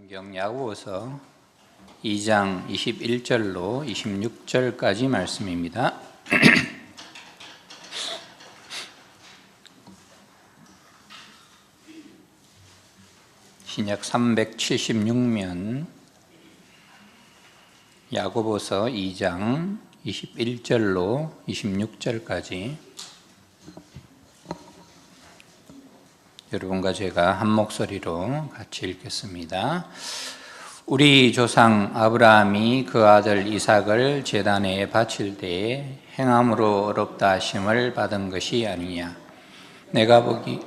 성경 야고보서 2장 21절로 26절까지 말씀입니다. 신약 376면 야고보서 2장 21절로 26절까지 여러분과 제가 한 목소리로 같이 읽겠습니다. 우리 조상 아브라함이 그 아들 이삭을 제단에 바칠 때에 행함으로 어렵다 하심을 받은 것이 아니냐. 내가 보기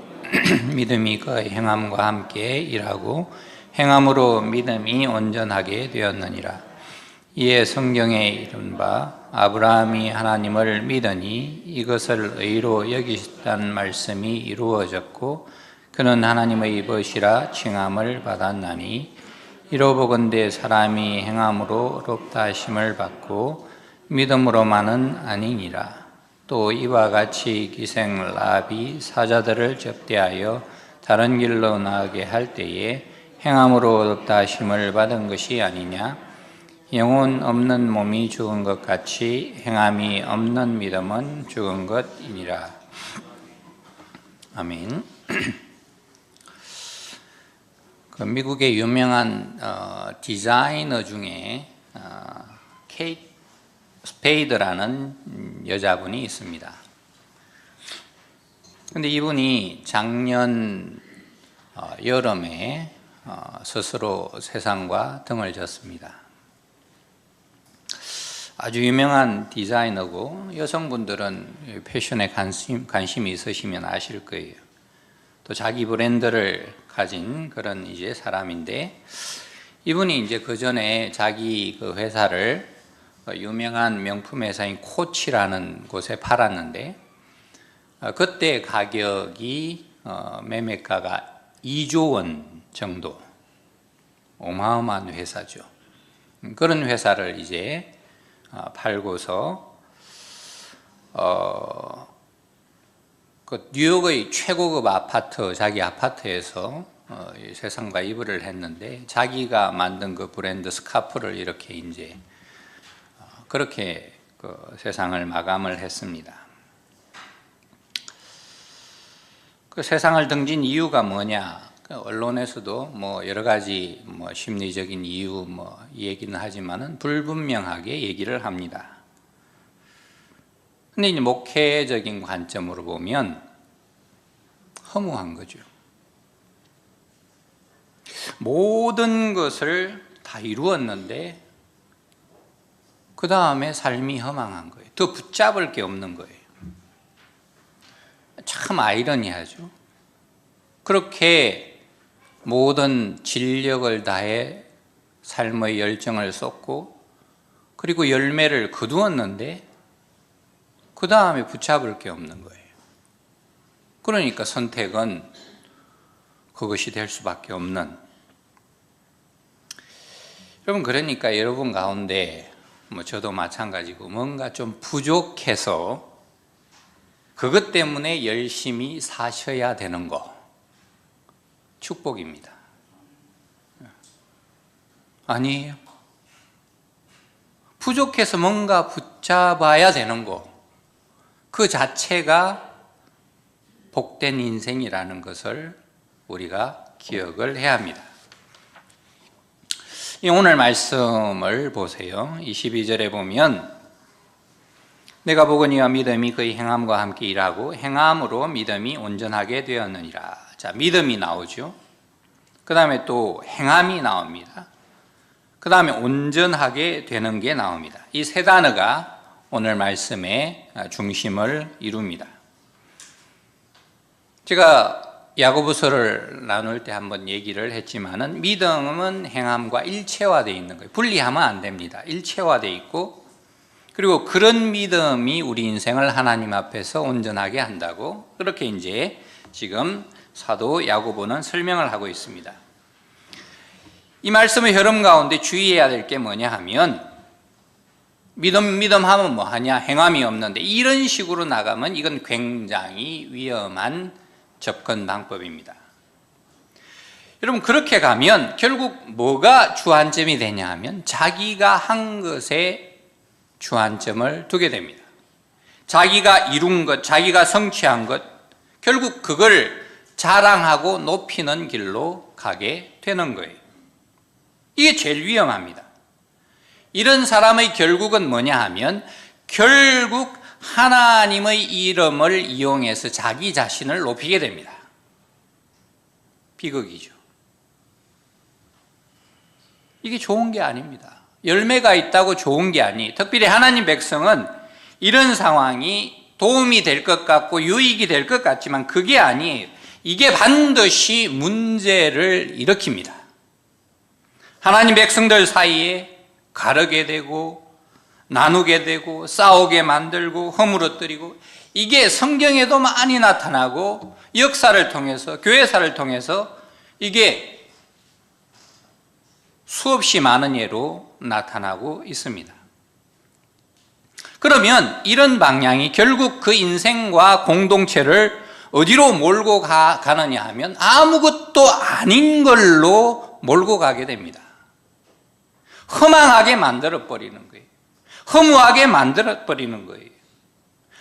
믿음이 그 행함과 함께 일하고 행함으로 믿음이 온전하게 되었느니라. 이에 성경에 이른바 아브라함이 하나님을 믿으니 이것을 의로 여기셨다는 말씀이 이루어졌고 그는 하나님의 벗이라 칭함을 받았나니 이로보건대 사람이 행함으로 어렵다 하심을 받고 믿음으로만은 아니니라. 또 이와 같이 기생 라합이 사자들을 접대하여 다른 길로 나가게 할 때에 행함으로 어렵다 하심을 받은 것이 아니냐. 영혼 없는 몸이 죽은 것 같이 행함이 없는 믿음은 죽은 것이니라. 아멘. 그 미국의 유명한 디자이너 중에 케이트 스페이드라는 여자분이 있습니다. 근데 이분이 작년 여름에 스스로 세상과 등을 졌습니다. 아주 유명한 디자이너고 여성분들은 패션에 관심이 있으시면 아실 거예요. 또 자기 브랜드를 가진 그런 이제 사람인데 이분이 이제 그 전에 자기 그 회사를 유명한 명품 회사인 코치라는 곳에 팔았는데 그때 가격이 매매가가 2조 원 정도, 어마어마한 회사죠. 그런 회사를 이제 팔고서 그 뉴욕의 최고급 아파트, 자기 아파트에서 세상과 이별을 했는데 자기가 만든 그 브랜드 스카프를 이렇게 이제 그렇게 그 세상을 마감을 했습니다. 그 세상을 등진 이유가 뭐냐? 언론에서도 뭐 여러 가지 뭐 심리적인 이유 뭐 얘기는 하지만은 불분명하게 얘기를 합니다. 근데 이제 목회적인 관점으로 보면 허무한 거죠. 모든 것을 다 이루었는데 그 다음에 삶이 허망한 거예요. 더 붙잡을 게 없는 거예요. 참 아이러니하죠. 그렇게 모든 진력을 다해 삶의 열정을 쏟고 그리고 열매를 거두었는데 그 다음에 붙잡을 게 없는 거예요. 그러니까 선택은 그것이 될 수밖에 없는. 여러분, 그러니까 여러분 가운데 뭐 저도 마찬가지고 뭔가 좀 부족해서 그것 때문에 열심히 사셔야 되는 거 축복입니다. 아니에요. 부족해서 뭔가 붙잡아야 되는 거 그 자체가 복된 인생이라는 것을 우리가 기억을 해야 합니다. 오늘 말씀을 보세요. 22절에 보면 내가 보거니와 믿음이 그의 행함과 함께 일하고 행함으로 믿음이 온전하게 되었느니라. 자, 믿음이 나오죠. 그 다음에 또 행함이 나옵니다. 그 다음에 온전하게 되는 게 나옵니다. 이 세 단어가 오늘 말씀의 중심을 이룹니다. 제가 야고보서를 나눌 때 한번 얘기를 했지만은 믿음은 행함과 일체화되어 있는 거예요. 분리하면 안 됩니다. 일체화되어 있고 그리고 그런 믿음이 우리 인생을 하나님 앞에서 온전하게 한다고 그렇게 이제 지금 사도 야고보는 설명을 하고 있습니다. 이 말씀의 흐름 가운데 주의해야 될 게 뭐냐 하면 믿음 하면 뭐 하냐? 행함이 없는데 이런 식으로 나가면 이건 굉장히 위험한 접근 방법입니다. 여러분, 그렇게 가면 결국 뭐가 주안점이 되냐 하면 자기가 한 것에 주안점을 두게 됩니다. 자기가 이룬 것, 자기가 성취한 것, 결국 그걸 자랑하고 높이는 길로 가게 되는 거예요. 이게 제일 위험합니다. 이런 사람의 결국은 뭐냐 하면 결국 하나님의 이름을 이용해서 자기 자신을 높이게 됩니다. 비극이죠. 이게 좋은 게 아닙니다. 열매가 있다고 좋은 게 아니. 특별히 하나님 백성은 이런 상황이 도움이 될 것 같고 유익이 될 것 같지만 그게 아니에요. 이게 반드시 문제를 일으킵니다. 하나님 백성들 사이에 가르게 되고 나누게 되고 싸우게 만들고 허물어뜨리고, 이게 성경에도 많이 나타나고 역사를 통해서, 교회사를 통해서 이게 수없이 많은 예로 나타나고 있습니다. 그러면 이런 방향이 결국 그 인생과 공동체를 어디로 몰고 가느냐 하면 아무것도 아닌 걸로 몰고 가게 됩니다. 허망하게 만들어버리는 거예요. 허무하게 만들어버리는 거예요.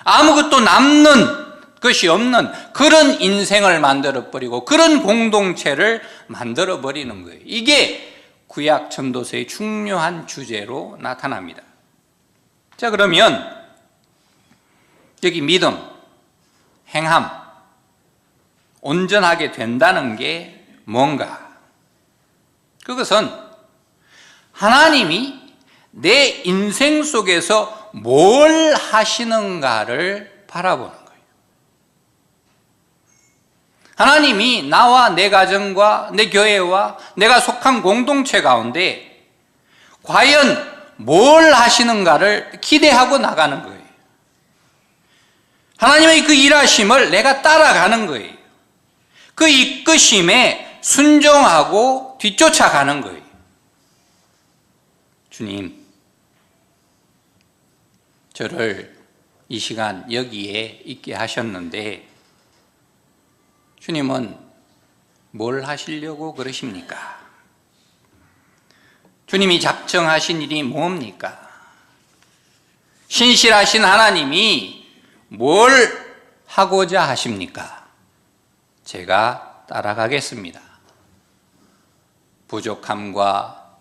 아무것도 남는 것이 없는 그런 인생을 만들어버리고 그런 공동체를 만들어버리는 거예요. 이게 구약 전도서의 중요한 주제로 나타납니다. 자, 그러면 여기 믿음, 행함, 온전하게 된다는 게 뭔가? 그것은 하나님이 내 인생 속에서 뭘 하시는가를 바라보는 거예요. 하나님이 나와 내 가정과 내 교회와 내가 속한 공동체 가운데 과연 뭘 하시는가를 기대하고 나가는 거예요. 하나님의 그 일하심을 내가 따라가는 거예요. 그 이끄심에 순종하고 뒤쫓아가는 거예요. 주님, 저를 이 시간 여기에 있게 하셨는데 주님은 뭘 하시려고 그러십니까? 주님이 작정하신 일이 뭡니까? 신실하신 하나님이 뭘 하고자 하십니까? 제가 따라가겠습니다. 부족함과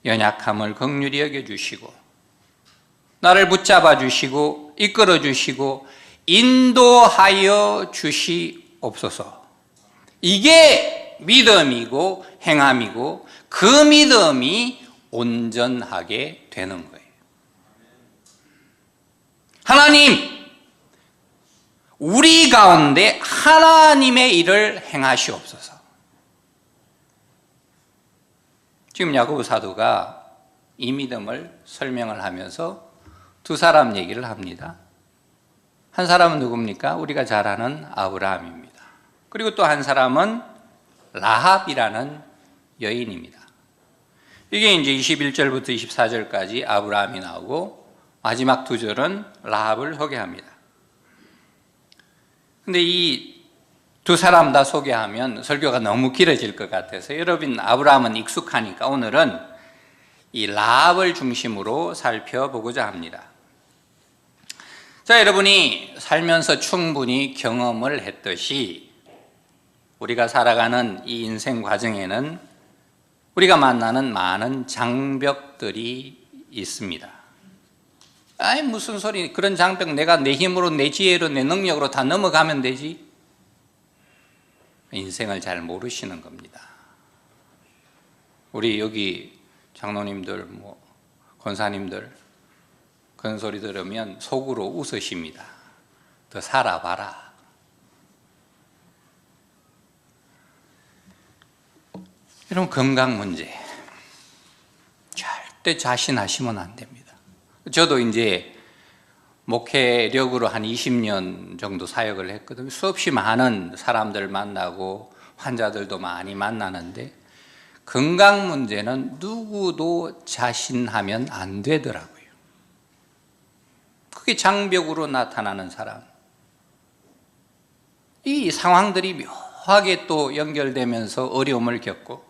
연약함을 긍휼히 여겨주시고 나를 붙잡아 주시고 이끌어 주시고 인도하여 주시옵소서. 이게 믿음이고 행함이고 그 믿음이 온전하게 되는 거예요. 하나님, 우리 가운데 하나님의 일을 행하시옵소서. 지금 야고보 사도가 이 믿음을 설명을 하면서 두 사람 얘기를 합니다. 한 사람은 누굽니까? 우리가 잘 아는 아브라함입니다. 그리고 또 한 사람은 라합이라는 여인입니다. 이게 이제 21절부터 24절까지 아브라함이 나오고 마지막 두 절은 라합을 소개합니다. 근데 이 두 사람 다 소개하면 설교가 너무 길어질 것 같아서 여러분 아브라함은 익숙하니까 오늘은 이 라합을 중심으로 살펴보고자 합니다. 자, 여러분이 살면서 충분히 경험을 했듯이 우리가 살아가는 이 인생 과정에는 우리가 만나는 많은 장벽들이 있습니다. 아이 무슨 소리, 그런 장벽 내가 내 힘으로 내 지혜로 내 능력으로 다 넘어가면 되지. 인생을 잘 모르시는 겁니다. 우리 여기 장로님들, 권사님들 그런 소리 들으면 속으로 웃으십니다. 더 살아봐라. 이런 건강 문제 절대 자신하시면 안 됩니다. 저도 이제 목회력으로 한 20년 정도 사역을 했거든요. 수없이 많은 사람들 만나고 환자들도 많이 만나는데 건강 문제는 누구도 자신하면 안 되더라고요. 그게 장벽으로 나타나는 사람. 이 상황들이 묘하게 또 연결되면서 어려움을 겪고,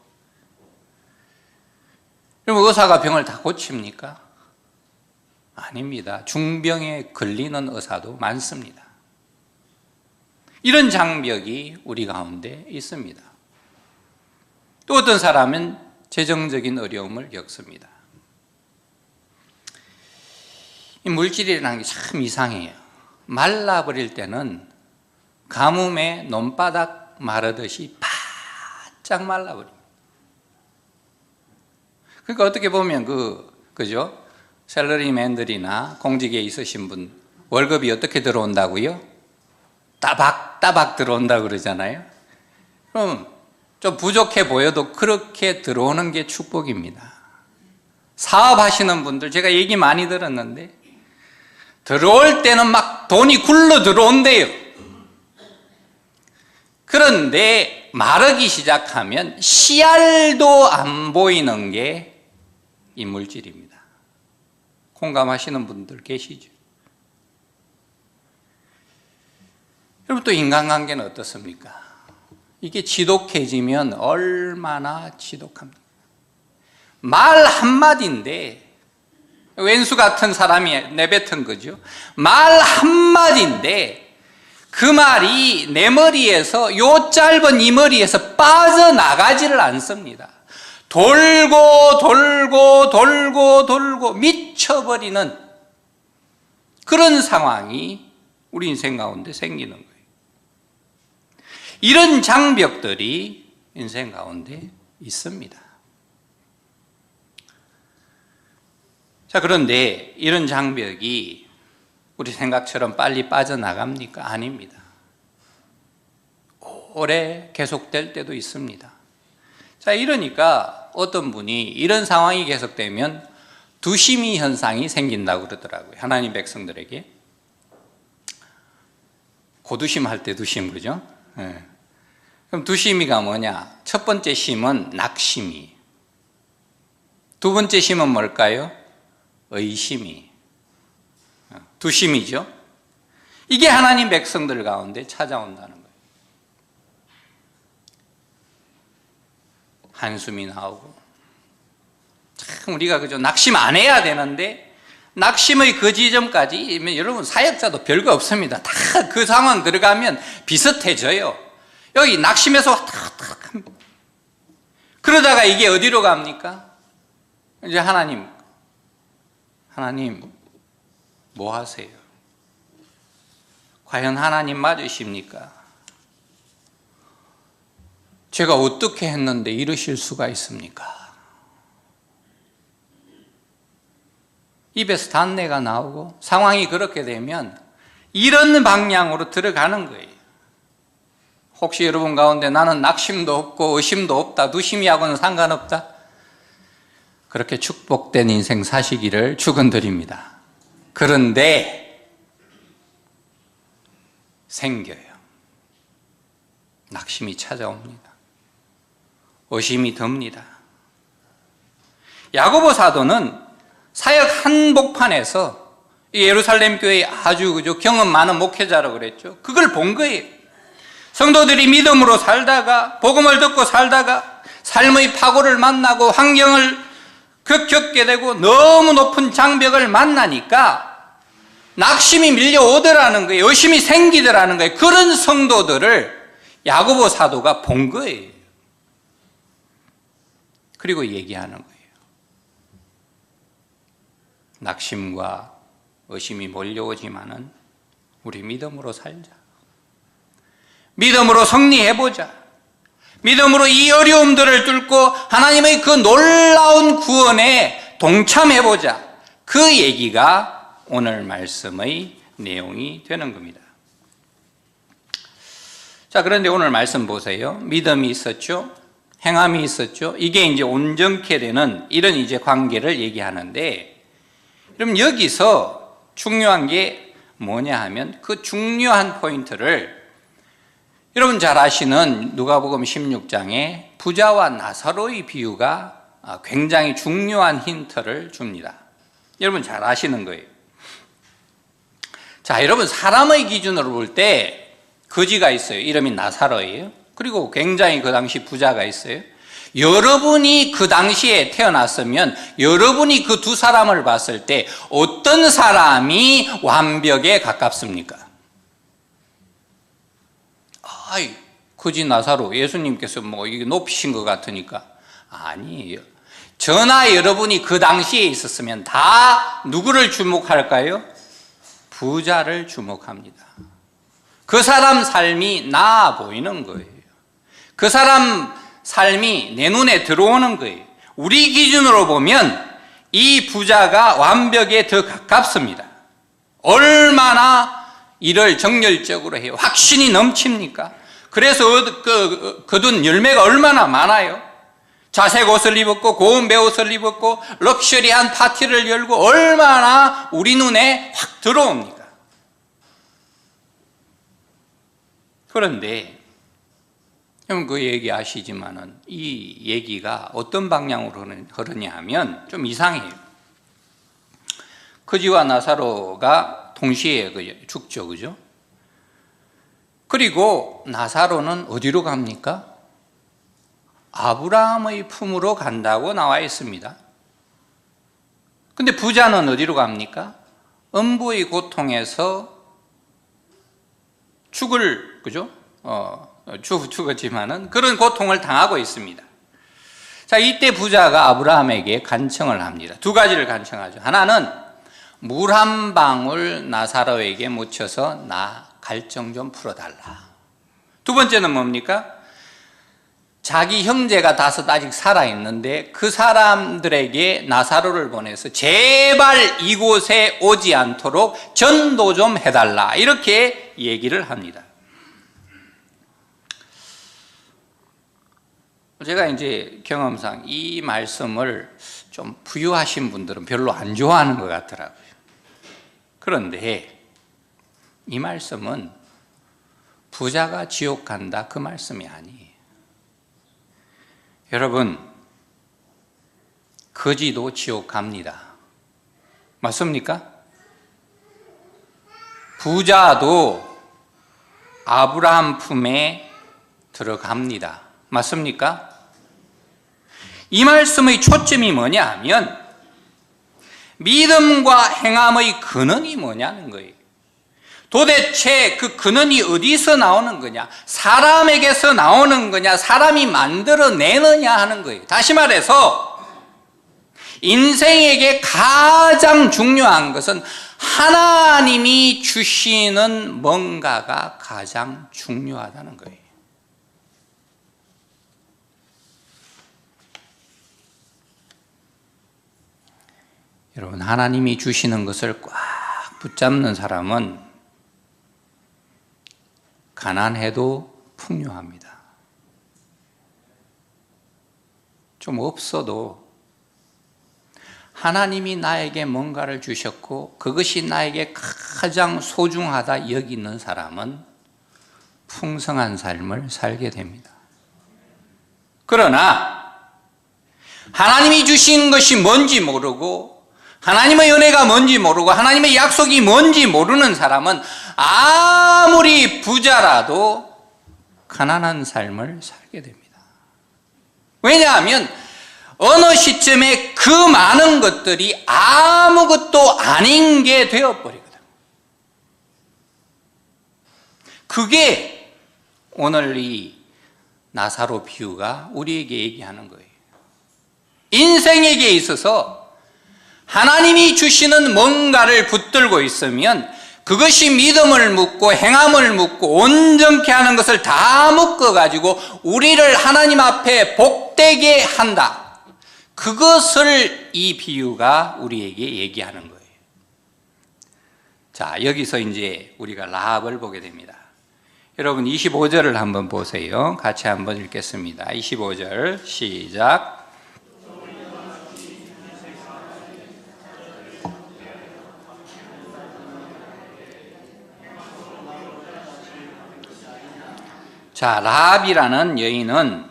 그럼 의사가 병을 다 고칩니까? 아닙니다. 중병에 걸리는 의사도 많습니다. 이런 장벽이 우리 가운데 있습니다. 또 어떤 사람은 재정적인 어려움을 겪습니다. 이 물질이라는 게 참 이상해요. 말라버릴 때는 가뭄에 논바닥 마르듯이 바짝 말라버립니다. 그러니까 어떻게 보면 그죠? 샐러리맨들이나 공직에 있으신 분 월급이 어떻게 들어온다고요? 따박따박 들어온다고 그러잖아요. 그럼 좀 부족해 보여도 그렇게 들어오는 게 축복입니다. 사업하시는 분들 제가 얘기 많이 들었는데 들어올 때는 막 돈이 굴러 들어온대요. 그런데 마르기 시작하면 씨알도 안 보이는 게 이 물질입니다. 공감하시는 분들 계시죠? 여러분, 또 인간관계는 어떻습니까? 이게 지독해지면 얼마나 지독합니까? 말 한마디인데, 왼수 같은 사람이 내뱉은 거죠. 말 한마디인데 그 말이 내 머리에서, 요 짧은 이 머리에서 빠져나가지를 않습니다. 돌고 돌고 돌고 돌고 미쳐버리는 그런 상황이 우리 인생 가운데 생기는 거예요. 이런 장벽들이 인생 가운데 있습니다. 자, 그런데 이런 장벽이 우리 생각처럼 빨리 빠져나갑니까? 아닙니다. 오래 계속될 때도 있습니다. 자, 이러니까 어떤 분이 이런 상황이 계속되면 두심이 현상이 생긴다고 그러더라고요. 하나님 백성들에게. 고두심 할 때 두심, 그죠? 네. 그럼 두심이가 뭐냐? 첫 번째 심은 낙심이. 두 번째 심은 뭘까요? 의심이. 두심이죠. 이게 하나님 백성들 가운데 찾아온다는 거예요. 한숨이 나오고, 참 우리가 그죠? 낙심 안 해야 되는데 낙심의 그 지점까지, 여러분 사역자도 별거 없습니다. 다 그 상황 들어가면 비슷해져요. 여기 낙심해서 왔다 갔다 합니다. 그러다가 이게 어디로 갑니까? 이제 하나님 뭐 하세요? 과연 하나님 맞으십니까? 제가 어떻게 했는데 이러실 수가 있습니까? 입에서 단내가 나오고 상황이 그렇게 되면 이런 방향으로 들어가는 거예요. 혹시 여러분 가운데 나는 낙심도 없고 의심도 없다, 두심이하고는 상관없다, 그렇게 축복된 인생 사시기를 축원드립니다. 그런데 생겨요. 낙심이 찾아옵니다. 의심이 듭니다. 야고보 사도는 사역 한복판에서 예루살렘 교회의 아주 경험 많은 목회자라고 그랬죠. 그걸 본 거예요. 성도들이 믿음으로 살다가, 복음을 듣고 살다가 삶의 파고를 만나고 환경을 겪게 되고 너무 높은 장벽을 만나니까 낙심이 밀려오더라는 거예요. 의심이 생기더라는 거예요. 그런 성도들을 야고보 사도가 본 거예요. 그리고 얘기하는 거예요. 낙심과 의심이 몰려오지만은 우리 믿음으로 살자. 믿음으로 승리해보자. 믿음으로 이 어려움들을 뚫고 하나님의 그 놀라운 구원에 동참해보자. 그 얘기가 오늘 말씀의 내용이 되는 겁니다. 자, 그런데 오늘 말씀 보세요. 믿음이 있었죠. 행함이 있었죠. 이게 이제 온전케 되는 이런 이제 관계를 얘기하는데, 그럼 여기서 중요한 게 뭐냐 하면 그 중요한 포인트를 여러분 잘 아시는 누가복음 16장에 부자와 나사로의 비유가 굉장히 중요한 힌트를 줍니다. 여러분 잘 아시는 거예요. 자, 여러분 사람의 기준으로 볼 때 거지가 있어요. 이름이 나사로예요. 그리고 굉장히 그 당시 부자가 있어요. 여러분이 그 당시에 태어났으면 여러분이 그 두 사람을 봤을 때 어떤 사람이 완벽에 가깝습니까? 아이, 거지 나사로 예수님께서 뭐 이게 높이신 것 같으니까 아니에요. 저나 여러분이 그 당시에 있었으면 다 누구를 주목할까요? 부자를 주목합니다. 그 사람 삶이 나아 보이는 거예요. 그 사람 삶이 내 눈에 들어오는 거예요. 우리 기준으로 보면 이 부자가 완벽에 더 가깝습니다. 얼마나 일을 정열적으로 해요. 확신이 넘칩니까? 그래서 거둔 열매가 얼마나 많아요. 자색 옷을 입었고 고운 배옷을 입었고 럭셔리한 파티를 열고 얼마나 우리 눈에 확 들어옵니까? 그런데 여러분 그 얘기 아시지만은 이 얘기가 어떤 방향으로 흐르냐 하면 좀 이상해요. 거지와 나사로가 동시에 죽죠, 그죠? 그리고 나사로는 어디로 갑니까? 아브라함의 품으로 간다고 나와 있습니다. 근데 부자는 어디로 갑니까? 음부의 고통에서 그죠? 죽었지만은 그런 고통을 당하고 있습니다. 자, 이때 부자가 아브라함에게 간청을 합니다. 두 가지를 간청하죠. 하나는 물 한 방울 나사로에게 묻혀서 나 갈증 좀 풀어달라. 두 번째는 뭡니까? 자기 형제가 5 아직 살아있는데 그 사람들에게 나사로를 보내서 제발 이곳에 오지 않도록 전도 좀 해달라. 이렇게 얘기를 합니다. 제가 이제 경험상 이 말씀을 좀 부유하신 분들은 별로 안 좋아하는 것 같더라고요. 그런데 이 말씀은 부자가 지옥 간다 그 말씀이 아니에요. 여러분, 거지도 지옥 갑니다. 맞습니까? 부자도 아브라함 품에 들어갑니다. 맞습니까? 이 말씀의 초점이 뭐냐 하면 믿음과 행함의 근원이 뭐냐는 거예요. 도대체 그 근원이 어디서 나오는 거냐? 사람에게서 나오는 거냐? 사람이 만들어내느냐 하는 거예요. 다시 말해서 인생에게 가장 중요한 것은 하나님이 주시는 뭔가가 가장 중요하다는 거예요. 여러분, 하나님이 주시는 것을 꽉 붙잡는 사람은 가난해도 풍요합니다. 좀 없어도 하나님이 나에게 뭔가를 주셨고 그것이 나에게 가장 소중하다 여기는 사람은 풍성한 삶을 살게 됩니다. 그러나 하나님이 주신 것이 뭔지 모르고 하나님의 은혜가 뭔지 모르고 하나님의 약속이 뭔지 모르는 사람은 아무리 부자라도 가난한 삶을 살게 됩니다. 왜냐하면 어느 시점에 그 많은 것들이 아무것도 아닌 게 되어버리거든. 그게 오늘 이 나사로 비유가 우리에게 얘기하는 거예요. 인생에게 있어서 하나님이 주시는 뭔가를 붙들고 있으면 그것이 믿음을 묻고 행함을 묻고 온전케 하는 것을 다 묶어가지고 우리를 하나님 앞에 복되게 한다. 그것을 이 비유가 우리에게 얘기하는 거예요. 자, 여기서 이제 우리가 라합을 보게 됩니다. 여러분 25절을 한번 보세요. 같이 한번 읽겠습니다. 25절 시작. 자, 라합이라는 여인은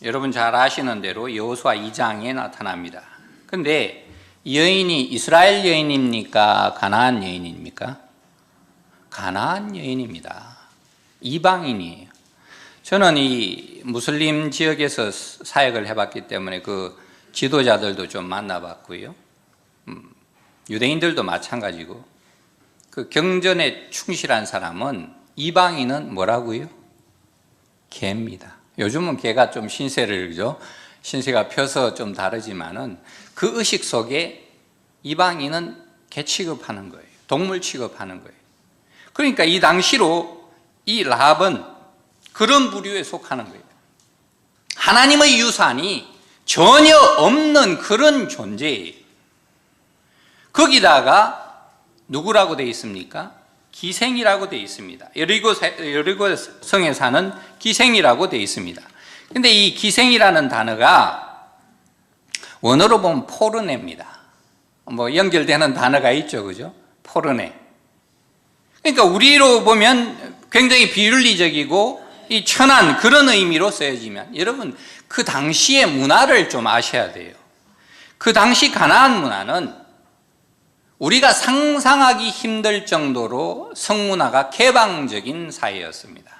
여러분 잘 아시는 대로 여호수아 2장에 나타납니다. 근데 이 여인이 이스라엘 여인입니까? 가나안 여인입니까? 가나안 여인입니다. 이방인이에요. 저는 이 무슬림 지역에서 사역을 해봤기 때문에 그 지도자들도 좀 만나봤고요. 유대인들도 마찬가지고, 그 경전에 충실한 사람은 이방인은 뭐라고요? 개입니다. 요즘은 개가 좀 신세를, 그죠? 신세가 펴서 좀 다르지만은 그 의식 속에 이방인은 개 취급하는 거예요. 동물 취급하는 거예요. 그러니까 이 당시로 이 라합은 그런 부류에 속하는 거예요. 하나님의 유산이 전혀 없는 그런 존재예요. 거기다가 누구라고 되어 있습니까? 기생이라고 되어 있습니다. 여리고 성에 사는 기생이라고 되어 있습니다. 근데 이 기생이라는 단어가 원어로 보면 포르네입니다. 뭐 연결되는 단어가 있죠, 그죠? 포르네. 그러니까 우리로 보면 굉장히 비윤리적이고 이 천한 그런 의미로 쓰여지면, 여러분 그 당시의 문화를 좀 아셔야 돼요. 그 당시 가나안 문화는 우리가 상상하기 힘들 정도로 성문화가 개방적인 사회였습니다.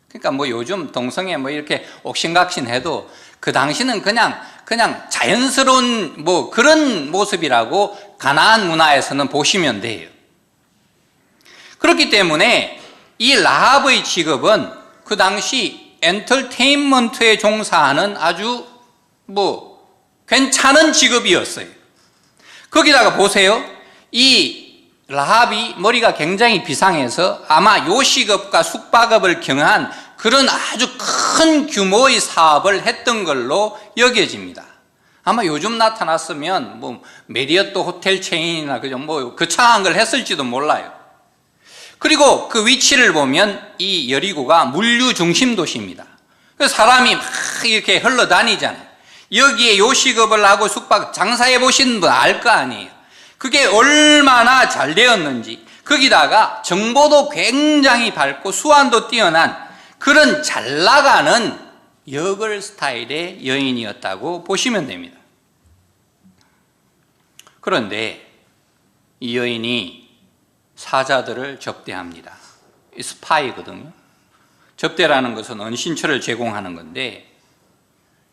그러니까 뭐 요즘 동성애 뭐 이렇게 옥신각신해도 그 당시는 그냥 자연스러운 뭐 그런 모습이라고 가나안 문화에서는 보시면 돼요. 그렇기 때문에 이 라합의 직업은 그 당시 엔터테인먼트에 종사하는 아주 뭐 괜찮은 직업이었어요. 거기다가 보세요. 이 라합이 머리가 굉장히 비상해서 아마 요식업과 숙박업을 경한 그런 아주 큰 규모의 사업을 했던 걸로 여겨집니다. 아마 요즘 나타났으면 뭐 메리어트 호텔 체인이나 그죠, 뭐 거창한 걸 했을지도 몰라요. 그리고 그 위치를 보면 이 여리고가 물류 중심 도시입니다. 그래서 사람이 막 이렇게 흘러다니잖아요. 여기에 요식업을 하고 숙박 장사해 보신 분 알 거 아니에요. 그게 얼마나 잘 되었는지. 거기다가 정보도 굉장히 밝고 수완도 뛰어난 그런 잘 나가는 여걸 스타일의 여인이었다고 보시면 됩니다. 그런데 이 여인이 사자들을 접대합니다. 스파이거든요. 접대라는 것은 은신처를 제공하는 건데,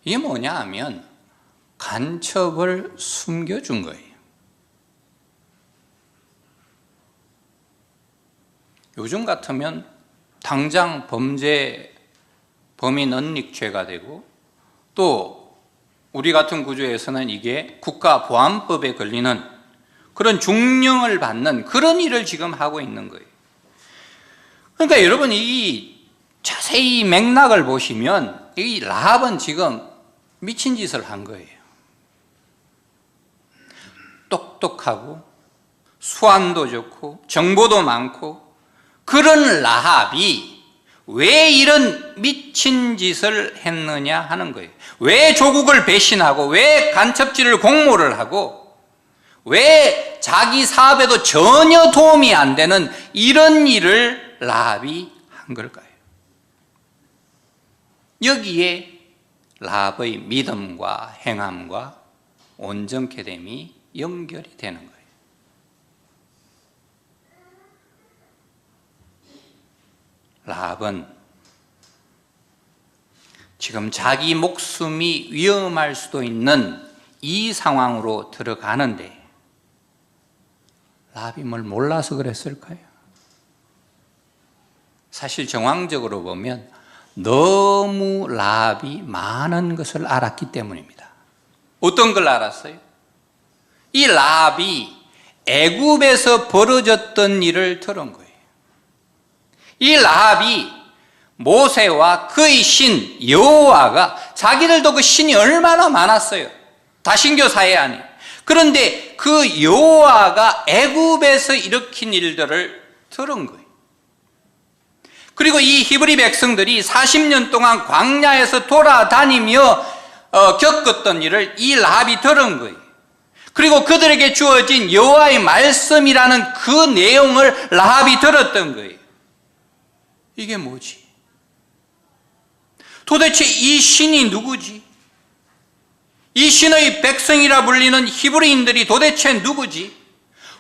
이게 뭐냐 하면 간첩을 숨겨준 거예요. 요즘 같으면 당장 범인 은닉죄가 되고, 또 우리 같은 구조에서는 이게 국가보안법에 걸리는 그런 중형을 받는 그런 일을 지금 하고 있는 거예요. 그러니까 여러분 이 자세히 맥락을 보시면 이 라합은 지금 미친 짓을 한 거예요. 똑똑하고 수완도 좋고 정보도 많고 그런 라합이 왜 이런 미친 짓을 했느냐 하는 거예요. 왜 조국을 배신하고 왜 간첩질을 공모를 하고 왜 자기 사업에도 전혀 도움이 안 되는 이런 일을 라합이 한 걸까요? 여기에 라합의 믿음과 행함과 온전케 됨이 연결이 되는 거예요. 라합은 지금 자기 목숨이 위험할 수도 있는 이 상황으로 들어가는데 라합이 뭘 몰라서 그랬을까요? 사실 정황적으로 보면 너무 라합이 많은 것을 알았기 때문입니다. 어떤 걸 알았어요? 이 라합이 애굽에서 벌어졌던 일을 들은 거예요. 이 라합이 모세와 그의 신 여호와가, 자기들도 그 신이 얼마나 많았어요. 다신교 사회 안에. 그런데 그 여호와가 애굽에서 일으킨 일들을 들은 거예요. 그리고 이 히브리 백성들이 40년 동안 광야에서 돌아다니며 겪었던 일을 이 라합이 들은 거예요. 그리고 그들에게 주어진 여호와의 말씀이라는 그 내용을 라합이 들었던 거예요. 이게 뭐지? 도대체 이 신이 누구지? 이 신의 백성이라 불리는 히브리인들이 도대체 누구지?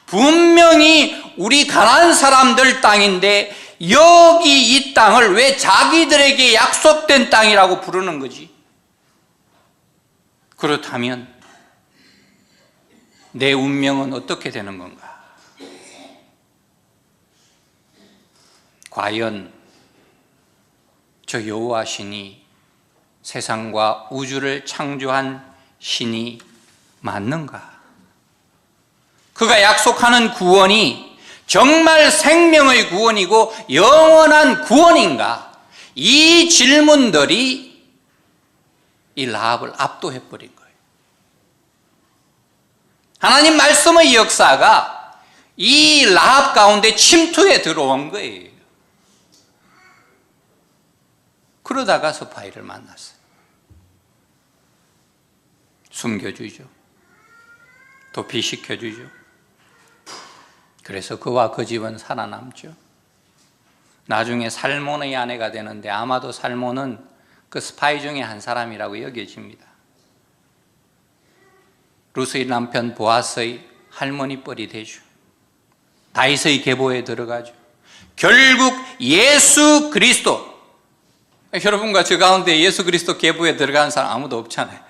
분명히 우리 가나안 사람들 땅인데 여기 이 땅을 왜 자기들에게 약속된 땅이라고 부르는 거지? 그렇다면 내 운명은 어떻게 되는 건가? 과연 저 여호와 신이 세상과 우주를 창조한 신이 맞는가? 그가 약속하는 구원이 정말 생명의 구원이고 영원한 구원인가? 이 질문들이 이 라합을 압도해버린 거예요. 하나님 말씀의 역사가 이 라합 가운데 침투해 들어온 거예요. 그러다가 스파이를 만났어요. 숨겨주죠. 도피시켜주죠. 그래서 그와 그 집은 살아남죠. 나중에 살몬의 아내가 되는데 아마도 살몬은 그 스파이 중에 한 사람이라고 여겨집니다. 루스의 남편 보아스의 할머니 뻘이 되죠. 다윗의 계보에 들어가죠. 결국 예수 그리스도, 여러분과 저 가운데 예수 그리스도 계보에 들어가는 사람 아무도 없잖아요.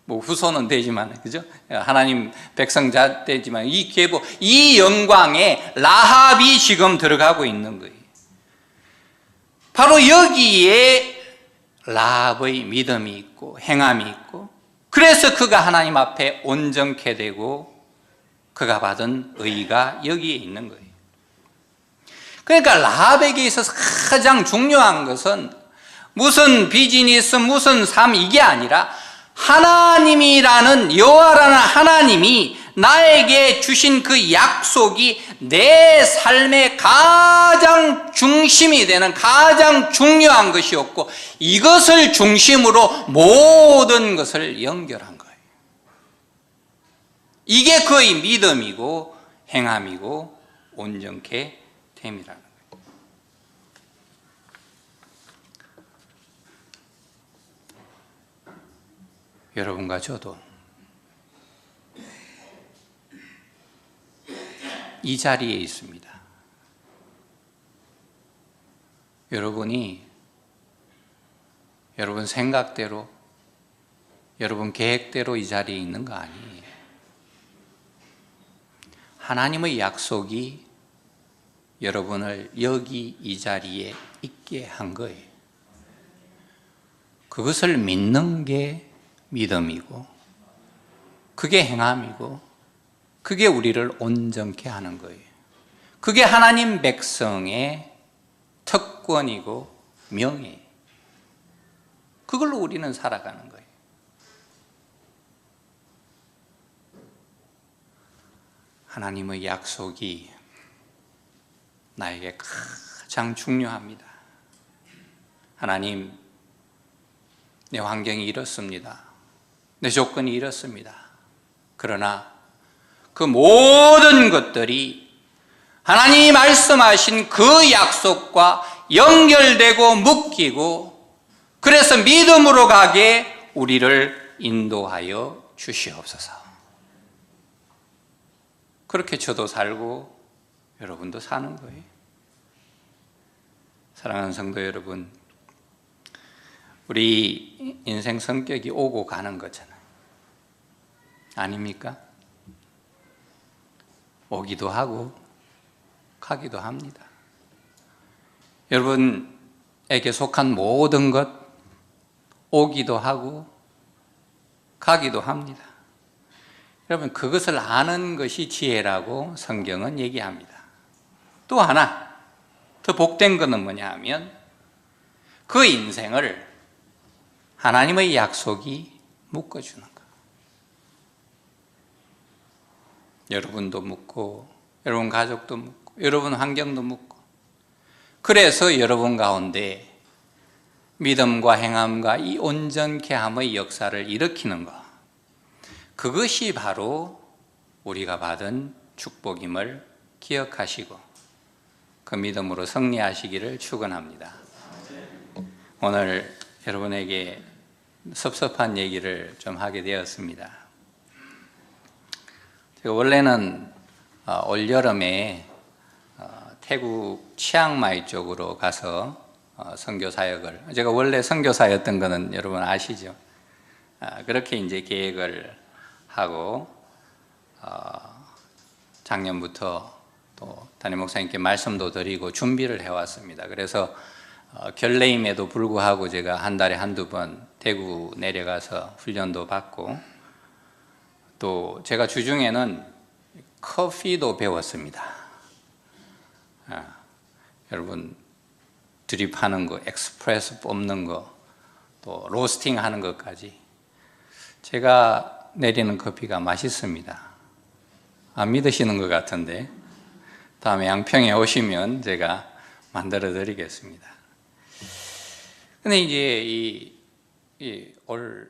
뭐 후손은 되지만, 그죠? 하나님 백성자 되지만 이 계보, 이 영광에 라합이 지금 들어가고 있는 거예요. 바로 여기에 라합의 믿음이 있고 행함이 있고, 그래서 그가 하나님 앞에 온전케 되고 그가 받은 의가 여기에 있는 거예요. 그러니까 라합에게 있어서 가장 중요한 것은 무슨 비즈니스, 무슨 삶, 이게 아니라 하나님이라는, 여호와라는 하나님이 나에게 주신 그 약속이 내 삶의 가장 중심이 되는, 가장 중요한 것이었고, 이것을 중심으로 모든 것을 연결한 거예요. 이게 그의 믿음이고 행함이고 온전케 됨이라는 거예요. 여러분과 저도 이 자리에 있습니다. 여러분이 여러분 생각대로, 여러분 계획대로 이 자리에 있는 거 아니에요. 하나님의 약속이 여러분을 여기 이 자리에 있게 한 거예요. 그것을 믿는 게 믿음이고, 그게 행함이고, 그게 우리를 온전케 하는 거예요. 그게 하나님 백성의 특권이고 명예예요. 그걸로 우리는 살아가는 거예요. 하나님의 약속이 나에게 가장 중요합니다. 하나님, 내 환경이 이렇습니다. 내 조건이 이렇습니다. 그러나 그 모든 것들이 하나님이 말씀하신 그 약속과 연결되고 묶이고, 그래서 믿음으로 가게 우리를 인도하여 주시옵소서. 그렇게 저도 살고 여러분도 사는 거예요. 사랑하는 성도 여러분, 우리 인생 성격이 오고 가는 거잖아요. 아닙니까? 오기도 하고 가기도 합니다. 여러분에게 속한 모든 것 오기도 하고 가기도 합니다. 여러분, 그것을 아는 것이 지혜라고 성경은 얘기합니다. 또 하나 더 복된 것은 뭐냐 하면, 그 인생을 하나님의 약속이 묶어주는 것. 여러분도 묶고, 여러분 가족도 묶고, 여러분 환경도 묶고, 그래서 여러분 가운데 믿음과 행함과 이 온전케 함의 역사를 일으키는 것, 그것이 바로 우리가 받은 축복임을 기억하시고 그 믿음으로 승리하시기를 축원합니다. 오늘 여러분에게 섭섭한 얘기를 좀 하게 되었습니다. 제가 원래는 올여름에 태국 치앙마이 쪽으로 가서 선교 사역을, 제가 원래 선교사였던 거는 여러분 아시죠? 그렇게 이제 계획을 하고 작년부터 또 담임 목사님께 말씀도 드리고 준비를 해왔습니다. 그래서 결례임에도 불구하고 제가 한 달에 한두 번 대구 내려가서 훈련도 받고, 또 제가 주중에는 커피도 배웠습니다. 여러분 드립하는 거, 엑스프레소 뽑는 거, 또 로스팅 하는 것까지 제가 내리는 커피가 맛있습니다. 안 믿으시는 것 같은데 다음에 양평에 오시면 제가 만들어 드리겠습니다. 근데 이제 올